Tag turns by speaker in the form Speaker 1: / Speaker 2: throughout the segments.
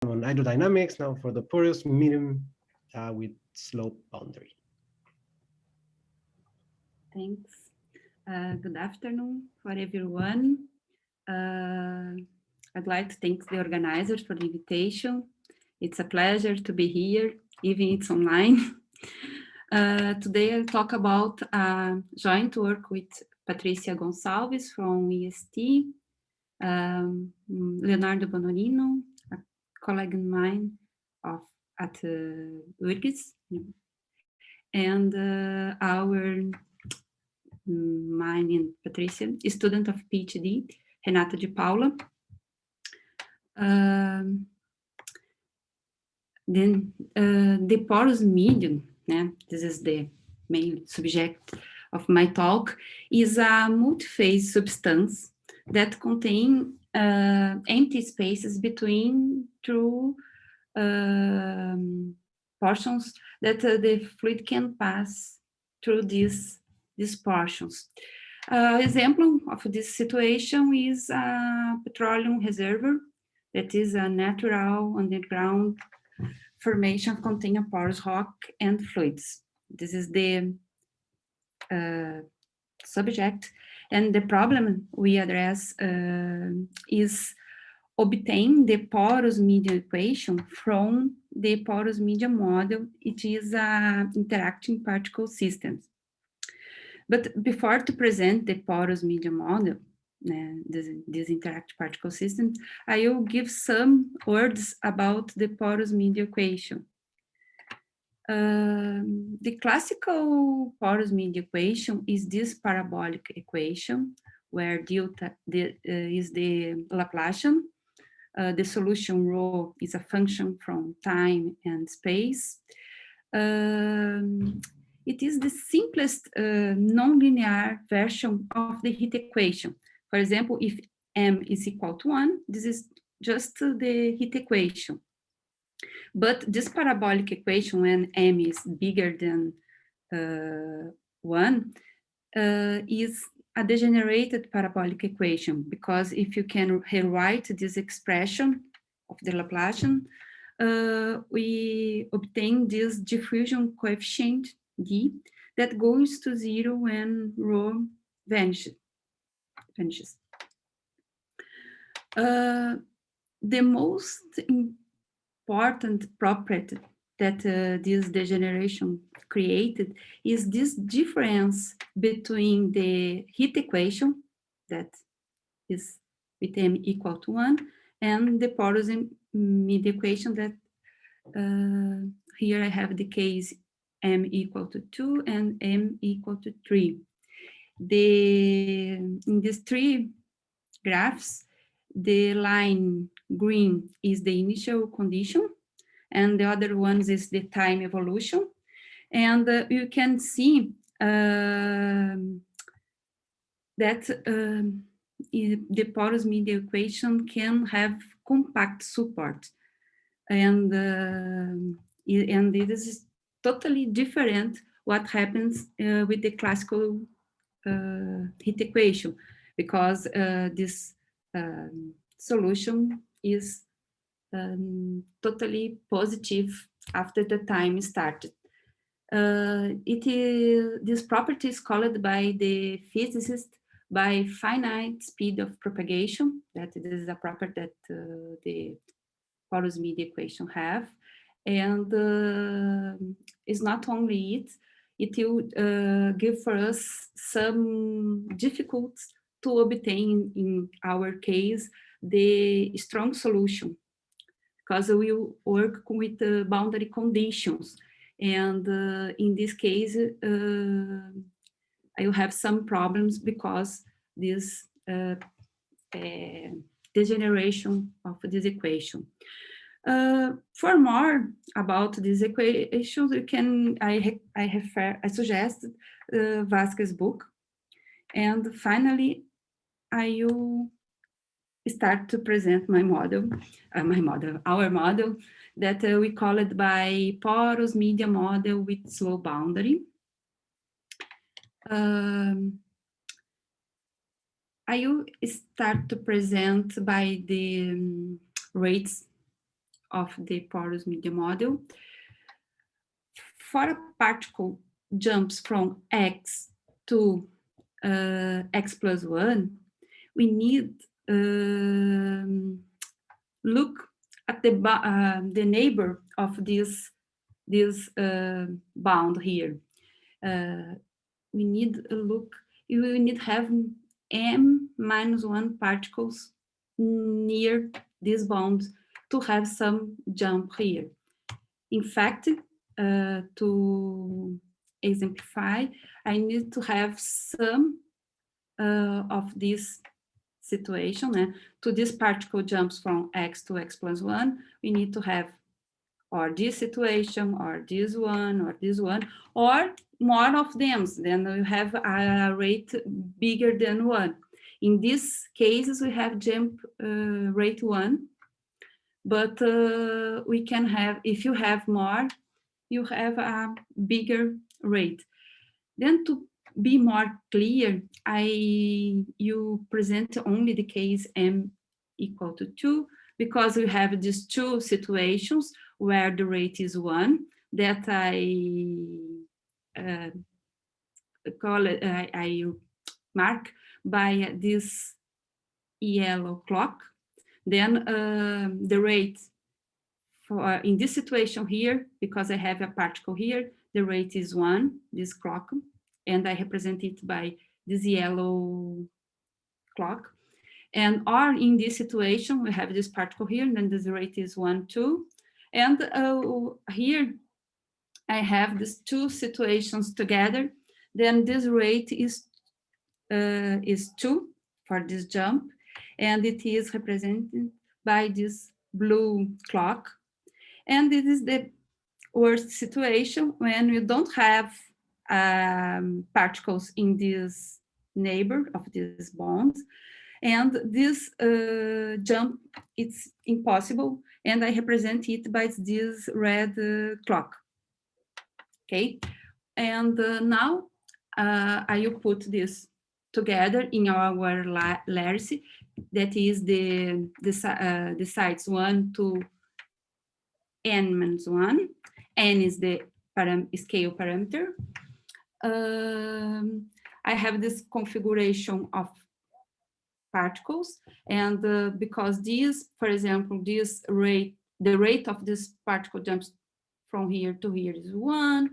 Speaker 1: on hydrodynamics, now for the porous medium with slope boundary.
Speaker 2: Thanks. Good afternoon for everyone. I'd like to thank the organizers for the invitation. It's a pleasure to be here, even it's online. Today I'll talk about joint work with Patricia Gonçalves from EST, Leonardo Bonorino, a colleague of mine at URGS, and mine and Patricia, student of PhD, Renata de Paula. Then the porous medium, this is the main subject of my talk, is a multi-phase substance that contain empty spaces between two portions that the fluid can pass through these portions. Example of this situation is a petroleum reservoir that is a natural underground formation containing porous rock and fluids. This is the subject, and the problem we address is obtain the porous media equation from the porous media model. It is a interacting particle system. But before to present the porous media model, this interactive particle system, I will give some words about the porous media equation. The classical porous media equation is this parabolic equation where delta is the Laplacian. The solution rho is a function from time and space. It is the simplest nonlinear version of the heat equation. For example, if m is equal to 1, this is just the heat equation. But this parabolic equation, when m is bigger than 1, is a degenerated parabolic equation, because if you can rewrite this expression of the Laplacian, we obtain this diffusion coefficient D that goes to 0 when rho vanishes. The most important property that this degeneration created is this difference between the heat equation, that is with m equal to 1, and the porous media equation that here I have the case m equal to 2 and m equal to 3. In these three graphs, the line green is the initial condition, and the other ones is the time evolution. And you can see that the porous media equation can have compact support. And it is totally different what happens with the classical heat equation, because this solution is totally positive after the time started. This property is called by the physicist by finite speed of propagation. That this is a property that the porous media equation have, and it's not only it will give for us some difficulties to obtain, in our case, the strong solution, because we will work with the boundary conditions. And in this case, I will have some problems because this degeneration of this equation. For more about these equations, you can I suggest Vasquez' book, and finally I will start to present my model, our model that we call it by porous media model with slow boundary. I will start to present by the rates of the porous media model. For a particle jumps from X to X plus 1, we need look at the neighbor of this bound here. We need a look, we need have m minus 1 particles near this bound to have some jump here. In fact, to exemplify, I need to have some of this situation. To this particle jumps from X to X plus 1, we need to have or this situation, or this one, or more of them. Then we have a rate bigger than 1. In these cases, we have jump rate 1, but we can have, if you have more, you have a bigger rate. Then to be more clear, you present only the case m equal to 2, because we have these two situations where the rate is 1 that I I mark by this yellow clock. Then the rate for in this situation here, because I have a particle here, the rate is 1, this clock, and I represent it by this yellow clock. And or in this situation, we have this particle here, and then this rate is 1, 2. And here I have these two situations together. Then this rate is 2 for this jump, and it is represented by this blue clock. And it is the worst situation when we don't have particles in this neighbor of these bonds. And this jump, it's impossible, and I represent it by this red clock. Okay, and now I will put this together in our lattice, that is the sides 1 to n minus 1. N is the scale parameter. I have this configuration of particles, and because these, for example, this rate, the rate of this particle jumps from here to here is 1.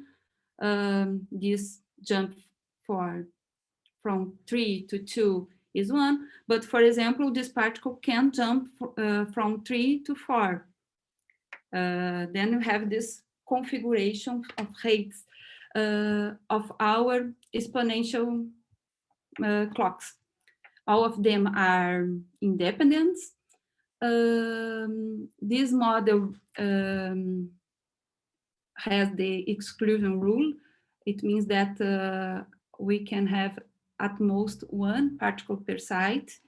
Speaker 2: This jump from 3 to 2 is 1. But for example, this particle can jump from 3 to 4. Then we have this configuration of rates of our exponential clocks. All of them are independent. This model has the exclusion rule. It means that we can have at most 1 particle per site.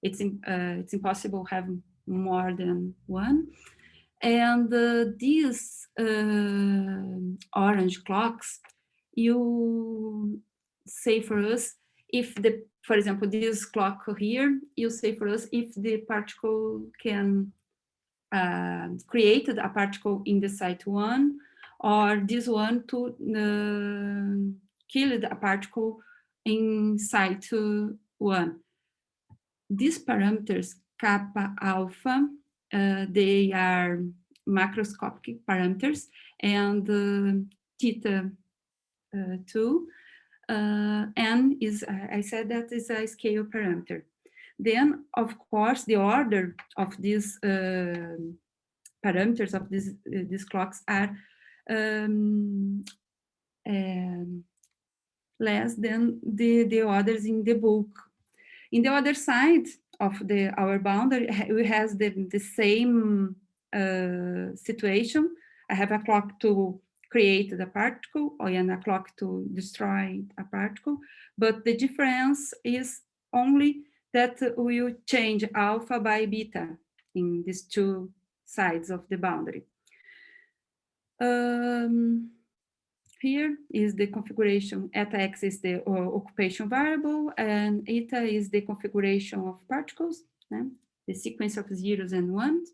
Speaker 2: It's impossible to have more than 1. And these orange clocks, you say for us if the, for example, this clock here, you say for us if the particle can create a particle in the site 1, or this one to kill a particle in site 1. These parameters, kappa, alpha, they are macroscopic parameters, and theta 2. N is, I said that is a scale parameter. Then, of course, the order of these parameters of these clocks are less than the others in the book. In the other side of our boundary, we have the same situation. I have a clock to create the particle, or a clock to destroy a particle, but the difference is only that we will change alpha by beta in these two sides of the boundary. Here is the configuration. Eta x is the occupation variable, and eta is the configuration of particles, the sequence of zeros and ones.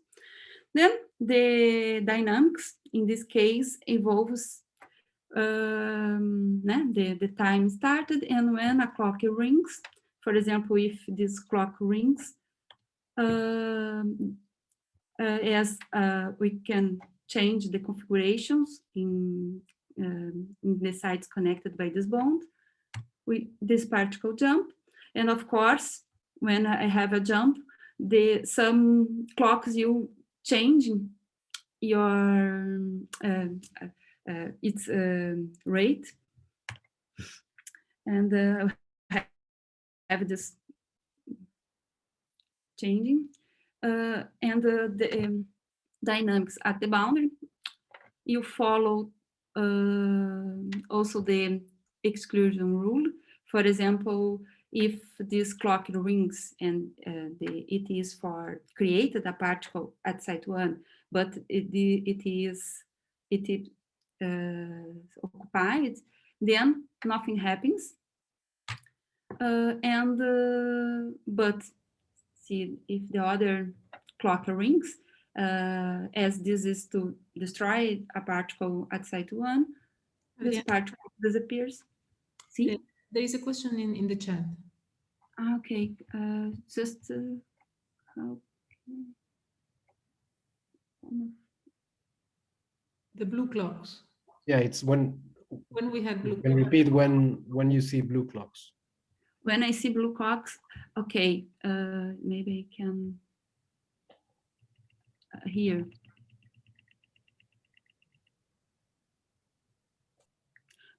Speaker 2: Then the dynamics in this case involves the time started and when a clock rings. For example, if this clock rings, we can change the configurations in the sites connected by this bond. This particle jump, and of course, when I have a jump, some clocks you change your its rate, and have this changing, and the dynamics at the boundary. You follow also the exclusion rule. For example, if this clock rings and it is for created a particle at site 1, but it is occupied, then nothing happens. But see, if the other clock rings, as this is to destroy a particle at site 1, this particle disappears. See?
Speaker 3: There is a question in the chat.
Speaker 2: Okay, just
Speaker 3: the blue clocks.
Speaker 1: Yeah, it's when
Speaker 3: we have blue.
Speaker 1: You can repeat when you see blue clocks.
Speaker 2: When I see blue clocks, okay, maybe I can here.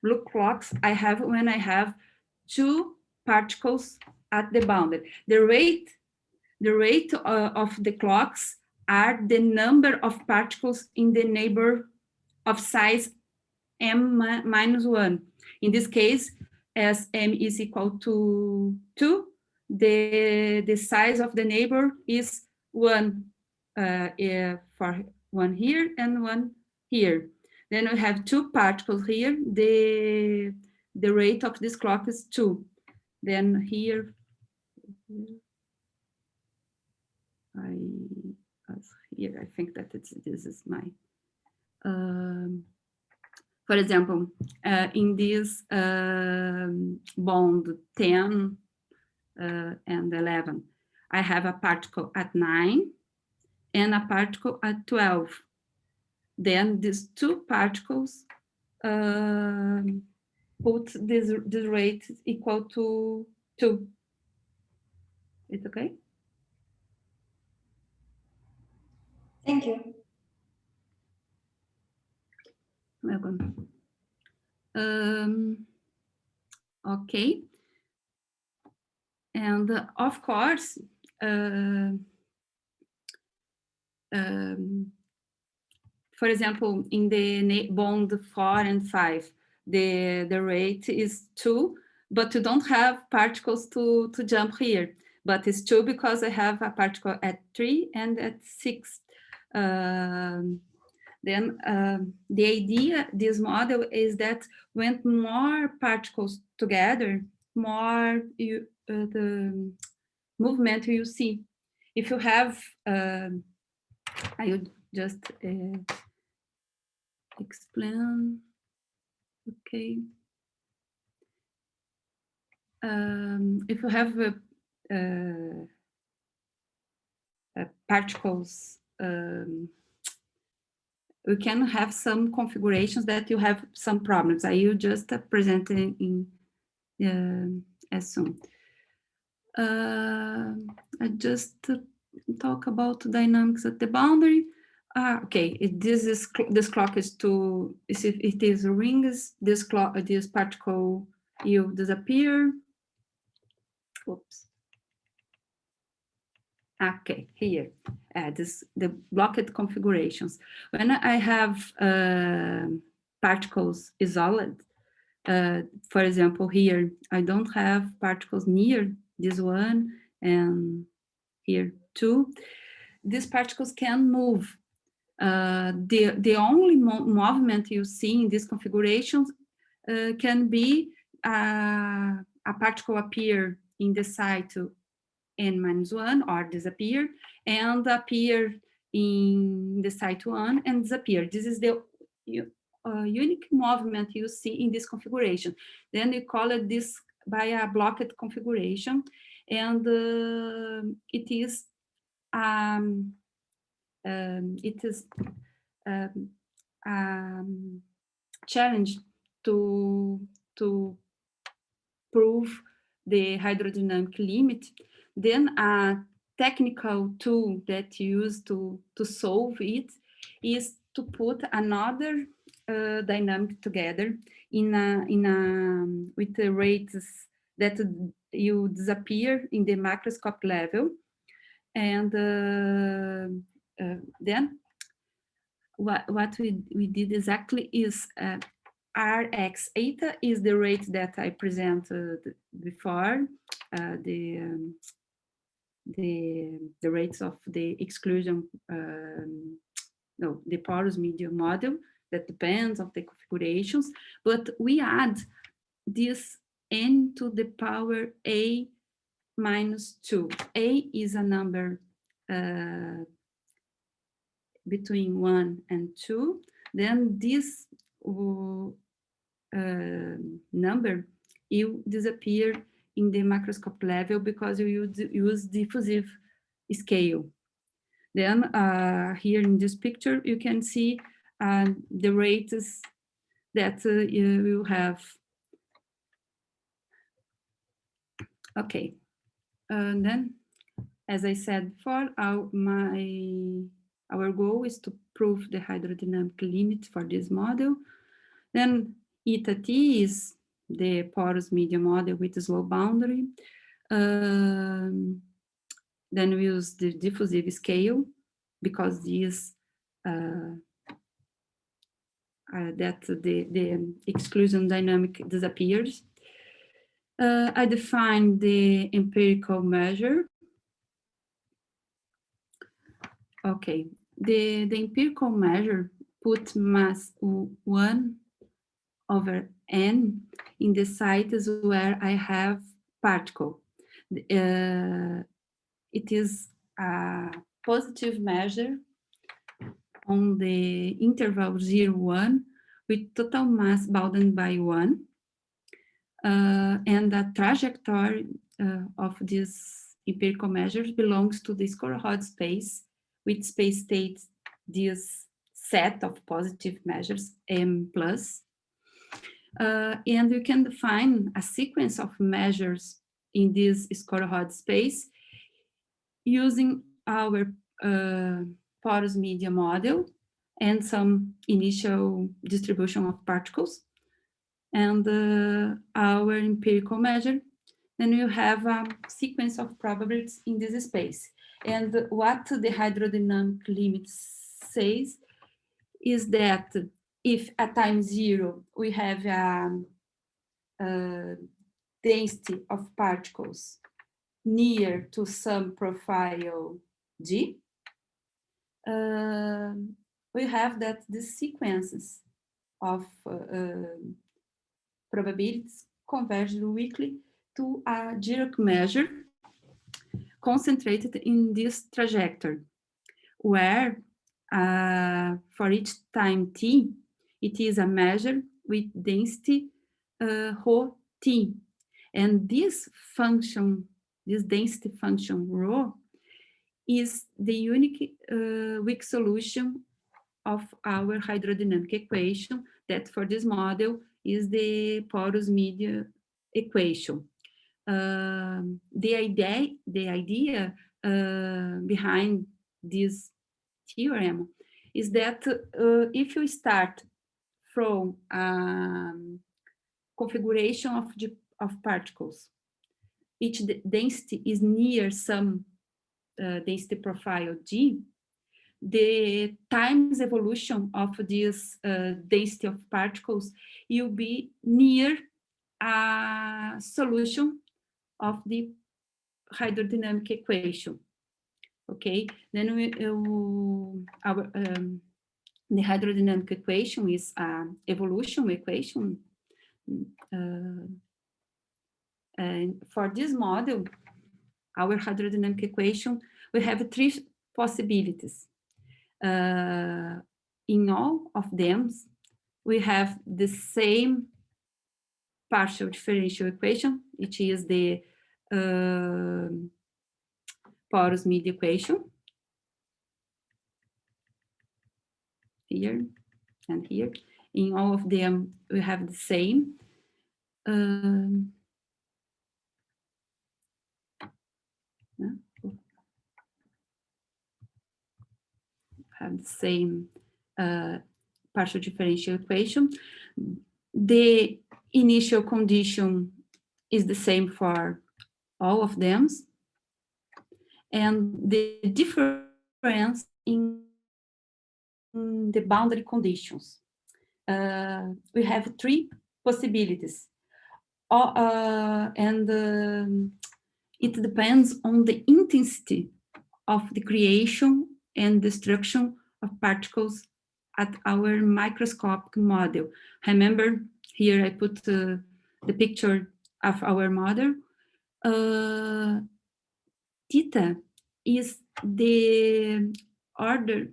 Speaker 2: Blue clocks I have when I have 2 particles at the boundary. The rate of the clocks are the number of particles in the neighbor of size m-1. In this case, as m is equal to 2, the size of the neighbor is 1 for 1 here and 1 here. Then we have 2 particles here. The rate of this clock is 2. Then here, I think that this is my. For example, in this bond 10 and 11, I have a particle at 9 and a particle at 12. Then these 2 particles put this rate equal to 2. It's okay?
Speaker 4: Thank you.
Speaker 2: Welcome. Okay. And of course, for example, in the bond 4 and 5, the rate is 2, but you don't have particles to jump here. But it's 2 because I have a particle at 3 and at 6. Then the idea, this model, is that when more particles together, more the movement you see. If you have, I would just explain. Okay. If you have particles, we can have some configurations that you have some problems. I will just present in as soon. I just talk about dynamics at the boundary. Okay, this clock is to, if it is rings, this particle will disappear. Oops. Okay, here, the blocked configurations. When I have particles isolated, for example, here, I don't have particles near this one and here too. These particles can move. The only movement you see in these configurations can be a particle appear in the site n-1 or disappear and appear in the site 1 and disappear. This is the unique movement you see in this configuration. Then you call it this by a blocked configuration, and it is challenge to prove the hydrodynamic limit. Then a technical tool that you use to solve it is to put another dynamic together with the rates that you disappear in the macroscope level. And then what we did exactly is Rx eta is the rate that I presented before, the rates of the exclusion, the porous media model that depends on the configurations, but we add this n to the power a minus 2. A is a number between 1 and 2. Then this number will disappear in the macroscope level because you use diffusive scale. Then here in this picture, you can see the rates that you will have. Okay, and then, as I said before, our goal is to prove the hydrodynamic limit for this model. Then eta t is the porous media model with a slow boundary. Then we use the diffusive scale because this that the exclusion dynamic disappears. I define the empirical measure. Okay, the empirical measure put mass 1 over n in the sites where I have particle. It is a positive measure on the interval 0, 1 with total mass bounded by 1. And the trajectory of these empirical measures belongs to the Skorohod space, which space states this set of positive measures, M+. And you can define a sequence of measures in this Skorohod space using our porous media model and some initial distribution of particles and our empirical measure. Then you have a sequence of probabilities in this space. And what the hydrodynamic limit says is that if at time 0 we have a density of particles near to some profile G, we have that the sequences of probabilities converge weakly to a Dirac measure concentrated in this trajectory, where for each time t, it is a measure with density rho t. And this function, this density function rho, is the unique weak solution of our hydrodynamic equation that for this model is the porous media equation. The idea behind this theorem is that if you start from configuration of particles, each density is near some density profile G, the times evolution of this density of particles will be near a solution of the hydrodynamic equation. Okay, then the hydrodynamic equation is an evolution equation. And for this model, our hydrodynamic equation, we have 3 possibilities. In all of them, we have the same partial differential equation, which is the porous media equation. Here and here. In all of them, we have the same. Have the same partial differential equation. The initial condition is the same for all of them. And the difference in the boundary conditions. We have three possibilities. It depends on the intensity of the creation and destruction of particles at our microscopic model. Remember, here I put the picture of our model. Theta is the order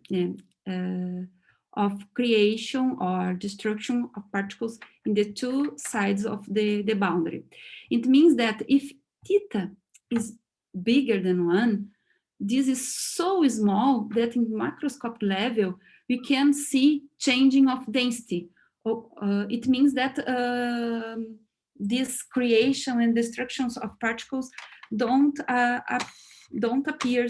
Speaker 2: of creation or destruction of particles in the two sides of the boundary. It means that if theta is bigger than 1, this is so small that in macroscopic level, we can see changing of density. It means that this creation and destructions of particles don't appear,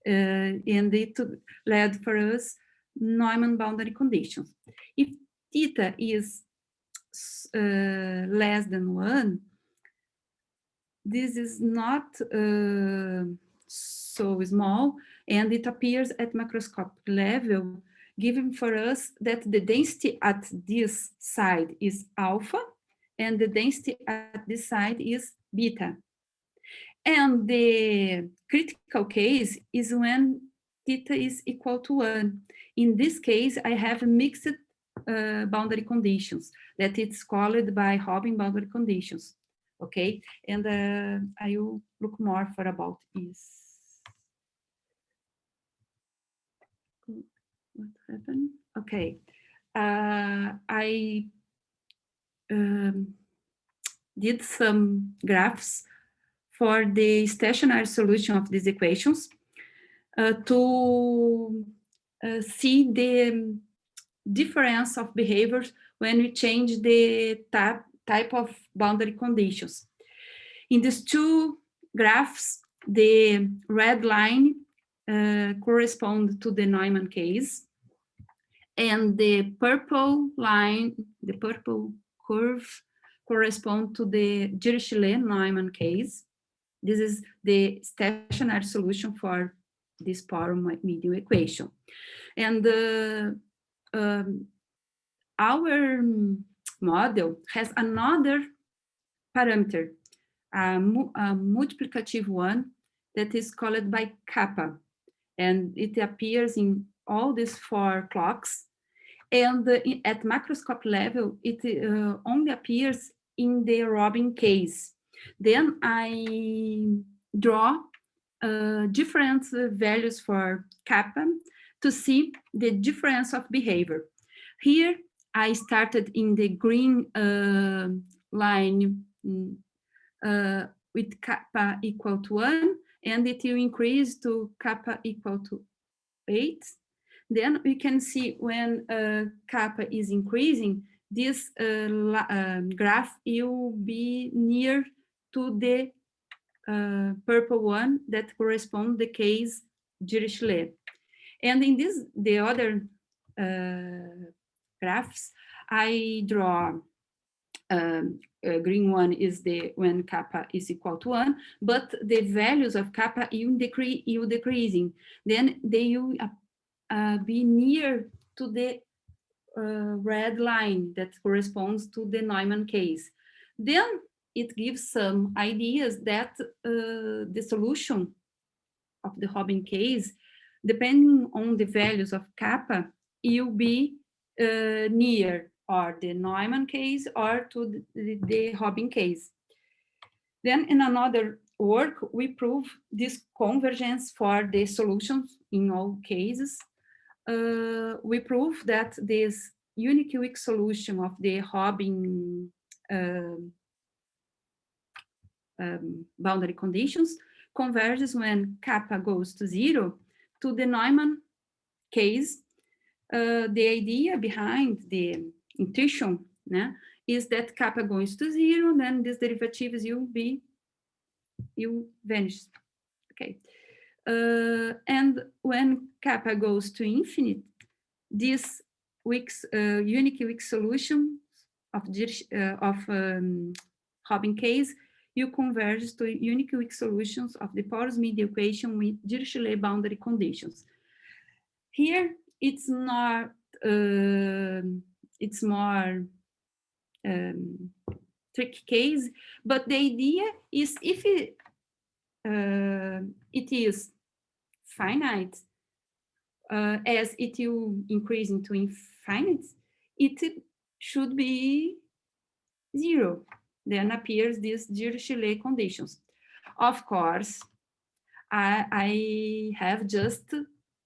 Speaker 2: and it led for us Neumann boundary conditions. If theta is less than 1, this is not so small, and it appears at macroscopic level, giving for us that the density at this side is alpha, and the density at this side is beta. And the critical case is when theta is equal to 1. In this case, I have mixed boundary conditions that it's called by Robin boundary conditions. Okay, and I will look more for about this. What happened? Okay, I did some graphs for the stationary solution of these equations to see the difference of behaviors when we change the type of boundary conditions. In these two graphs, the red line corresponds to the Neumann case, and the purple line, the purple curve, corresponds to the Dirichlet-Neumann case. This is the stationary solution for this porous medium equation. And our model has another parameter, a multiplicative one that is called by kappa. And it appears in all these 4 clocks. And at macroscopic level, it only appears in the Robin case. Then I draw different values for kappa to see the difference of behavior. Here, I started in the green line with kappa equal to 1, and it will increase to kappa equal to 8. Then we can see when kappa is increasing, this graph will be near to the purple one that corresponds the case Dirichlet. And in this, the other graphs, I draw green one is the when kappa is equal to 1, but the values of kappa will decreasing. Then they will be near to the red line that corresponds to the Neumann case. Then it gives some ideas that the solution of the Robin case, depending on the values of kappa, will be near or the Neumann case or to the Robin case. Then in another work, we prove this convergence for the solutions in all cases we prove that this unique weak solution of the Robin boundary conditions converges when kappa goes to 0 to the Neumann case. The idea behind the intuition is that kappa goes to 0, then these derivatives will vanish. Okay. And when kappa goes to infinite, this unique weak solution of Robin case, you converge to unique weak solutions of the porous media equation with Dirichlet boundary conditions. Here, it's not. It's more tricky case, but the idea is if it is finite, as it will increase into infinite, it should be 0. Then appears these Dirichlet conditions. Of course, I have just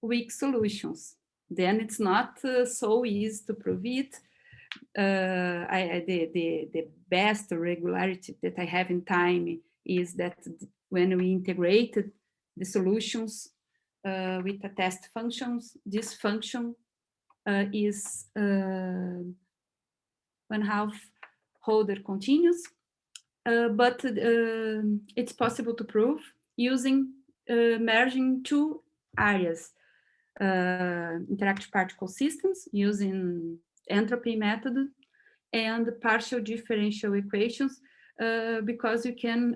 Speaker 2: weak solutions. Then it's not so easy to prove it. The best regularity that I have in time is that when we integrated the solutions with the test functions, this function is 1/2 Holder continuous, but it's possible to prove using merging 2 areas, interactive particle systems using entropy method and partial differential equations, because you can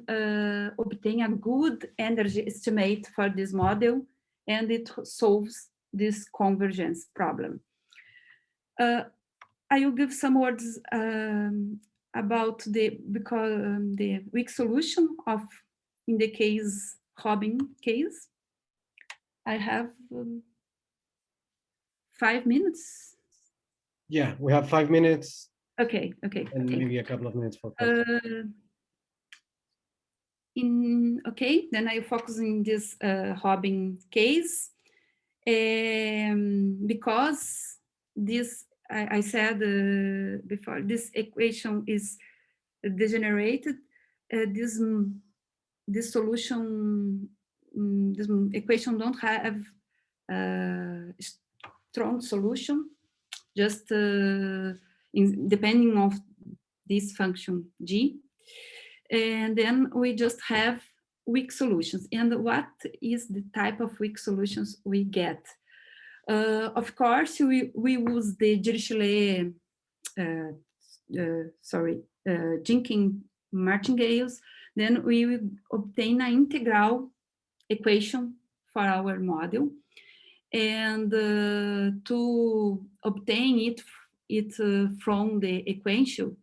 Speaker 2: obtain a good energy estimate for this model, and it solves this convergence problem. I will give some words about the weak solution of, in the case, Robin case. I have 5 minutes.
Speaker 1: Yeah, we have 5 minutes.
Speaker 2: Okay.
Speaker 1: And maybe a couple of minutes for questions.
Speaker 2: Then I focus in this Robin case, because this, I said before, this equation is degenerated. This solution, this equation don't have strong solution, just depending on this function G. And then we just have weak solutions. And what is the type of weak solutions we get? Of course, we use the Dirichlet, Dynkin martingales. Then we will obtain an integral equation for our model. And to obtain it from the equation,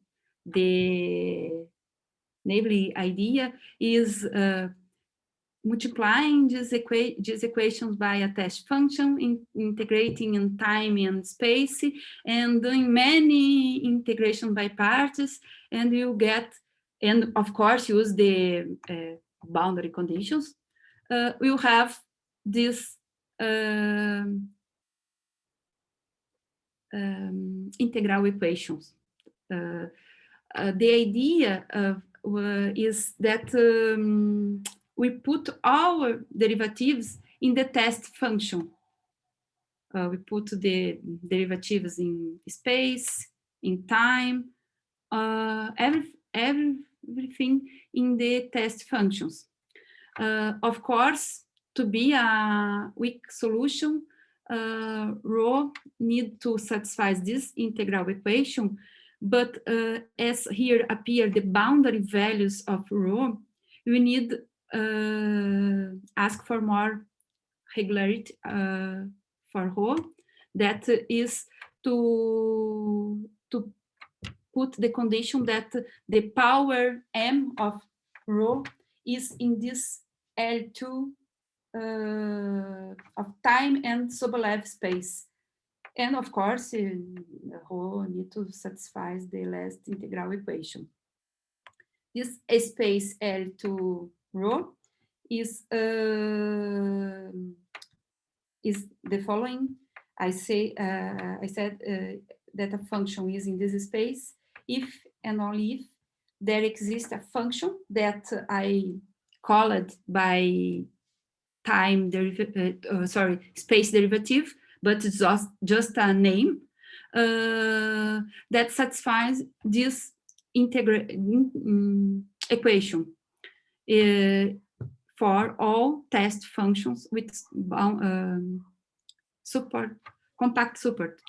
Speaker 2: the neighborly idea is multiplying these equations by a test function, integrating in time and space, and doing many integration by parts, and you get, and of course use the boundary conditions. We'll have this integral equations. The idea is that we put our derivatives in the test function. We put the derivatives in space, in time, everything in the test functions. Of course, to be a weak solution, rho need to satisfy this integral equation, but as here appear the boundary values of rho, we need ask for more regularity for rho, that is to put the condition that the power m of rho is in this L2 of time and Sobolev space. And of course, rho need to satisfy the last integral equation. This space L2 rho is the following. I said that a function is in this space if and only if there exists a function that I called by space derivative, but it's just a name that satisfies this equation for all test functions with compact support.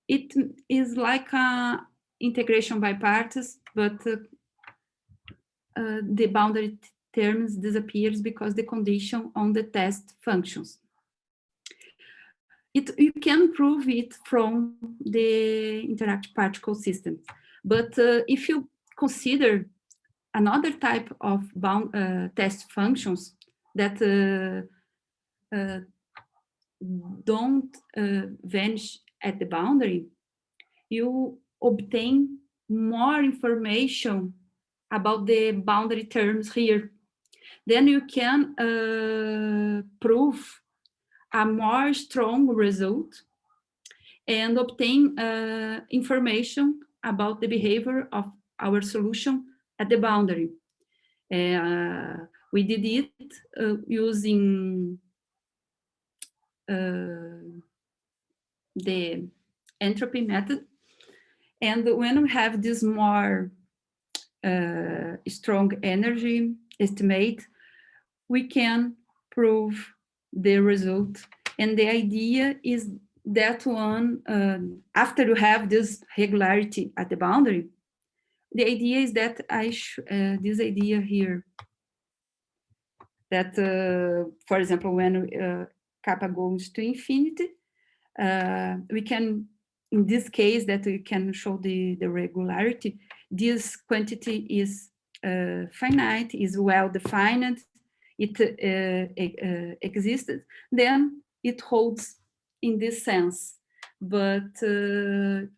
Speaker 2: It is like a integration by parts, but the boundary terms disappears because the condition on the test functions. You can prove it from the interactive particle system, but if you consider another type of test functions that don't vanish at the boundary, you obtain more information about the boundary terms here. Then you can prove a more strong result and obtain information about the behavior of our solution at the boundary. We did it using the entropy method. And when we have this more strong energy estimate, we can prove the result. And the idea is that after you have this regularity at the boundary, the idea is that this idea here, that, for example, when kappa goes to infinity, we can, in this case, that we can show the regularity, this quantity is finite, is well-defined, it existed, then it holds in this sense, but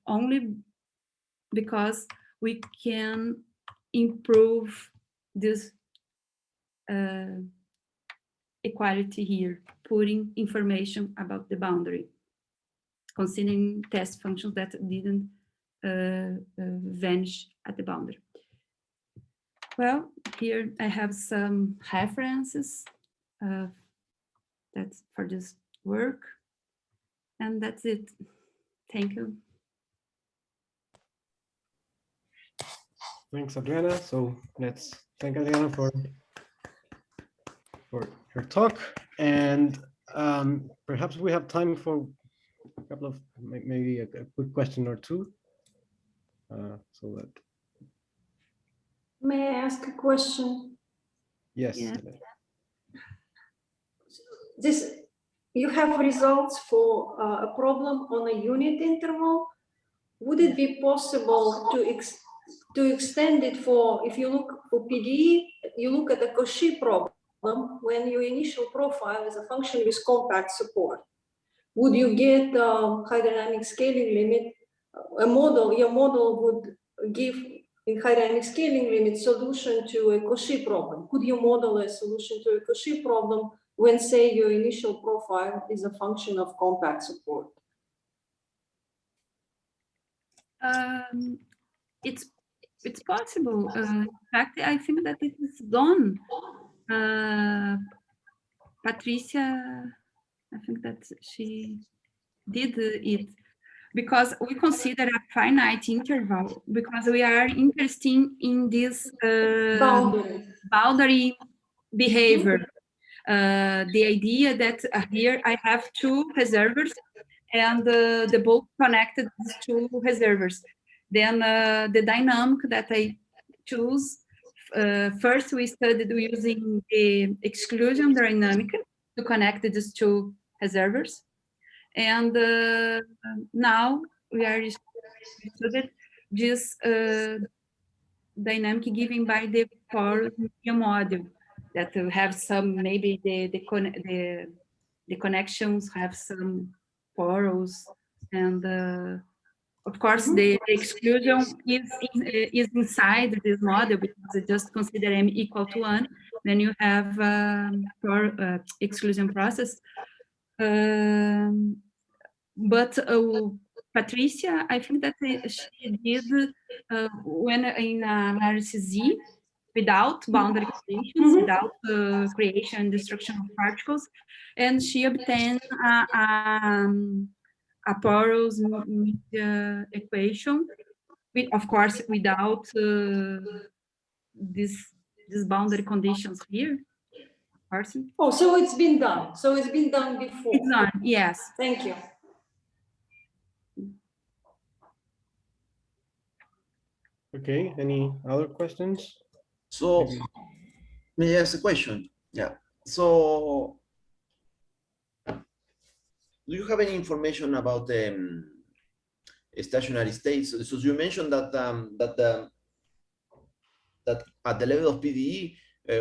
Speaker 2: only because we can improve this equality here, putting information about the boundary, considering test functions that didn't vanish at the boundary. Well, here I have some references that's for this work, and that's it. Thank you.
Speaker 1: Thanks, Adriana. So let's thank Adriana for her talk, and perhaps we have time for a couple of maybe a quick question or two. So that.
Speaker 4: May I ask a question?
Speaker 1: Yes.
Speaker 2: Yeah.
Speaker 4: You have results for a problem on a unit interval. Would it be possible to extend it for, if you look for PDE, you look at the Cauchy problem when your initial profile is a function with compact support? Would you get high dynamic scaling limit? Your model would give in high dynamic scaling limit solution to a Cauchy problem. Could you model a solution to a Cauchy problem when, say, your initial profile is a function of compact support?
Speaker 2: It's possible. In fact, I think that it is done. Patricia, I think that she did it because we consider a finite interval because we are interested in this boundary behavior. The idea that here I have two reservoirs and the bulk connected these two reservoirs. Then the dynamic that I choose, first we studied using the exclusion dynamic to connect these two reservoirs. And now we are studied this dynamic given by the porous media model that will have some, maybe the connections have some porous and Of course, the exclusion is inside this model because it just consider m equal to 1. Then you have for exclusion process. But Patricia, I think that she did when in lattice Z without boundary conditions, without creation and destruction of particles, and she obtained a porous media equation, of course, without these boundary conditions here. Person.
Speaker 4: Oh, so it's been done. So it's been done before.
Speaker 2: It's done, yes.
Speaker 4: Thank you.
Speaker 1: Okay, any other questions?
Speaker 5: So,
Speaker 1: Maybe.
Speaker 5: may I ask a question? Yeah. So, do you have any information about the stationary states? So you mentioned that that at the level of PDE,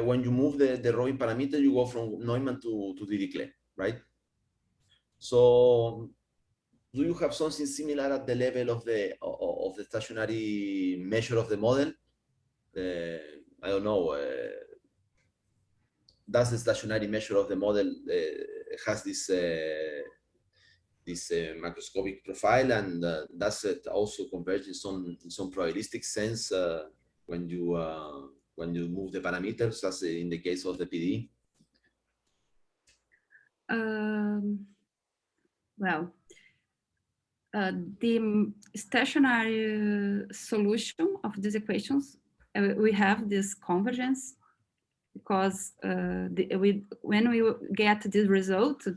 Speaker 5: when you move the Robin parameter, you go from Neumann to Dirichlet, right? So, do you have something similar at the level of the stationary measure of the model? I don't know. Does the stationary measure of the model has this macroscopic profile, and does it also converge in some probabilistic sense when you move the parameters, as in the case of the PDE?
Speaker 2: Well, the stationary solution of these equations, we have this convergence because when we get this result,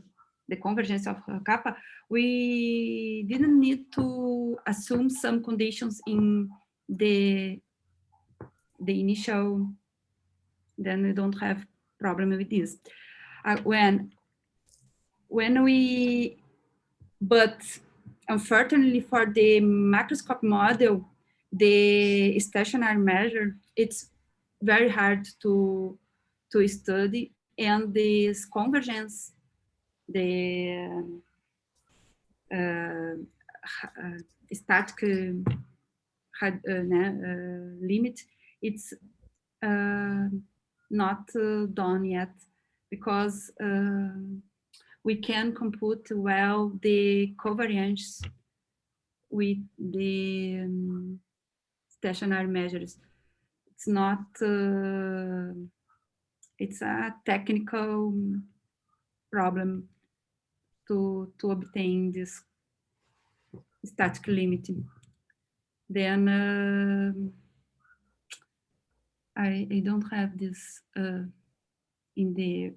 Speaker 2: the convergence of kappa, we didn't need to assume some conditions in the initial, then we don't have problem with this. But unfortunately for the macroscopic model, the stationary measure, it's very hard to study, and this convergence, the static limit, it's not done yet, because we can compute well the covariance with the stationary measures. It's not, it's a technical problem to obtain this static limit. Then I don't have this in the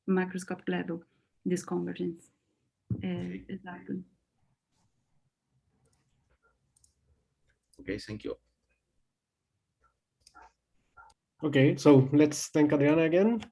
Speaker 2: macroscopic level, this convergence. Exactly.
Speaker 5: Okay, thank you.
Speaker 1: Okay, so let's thank Adriana again.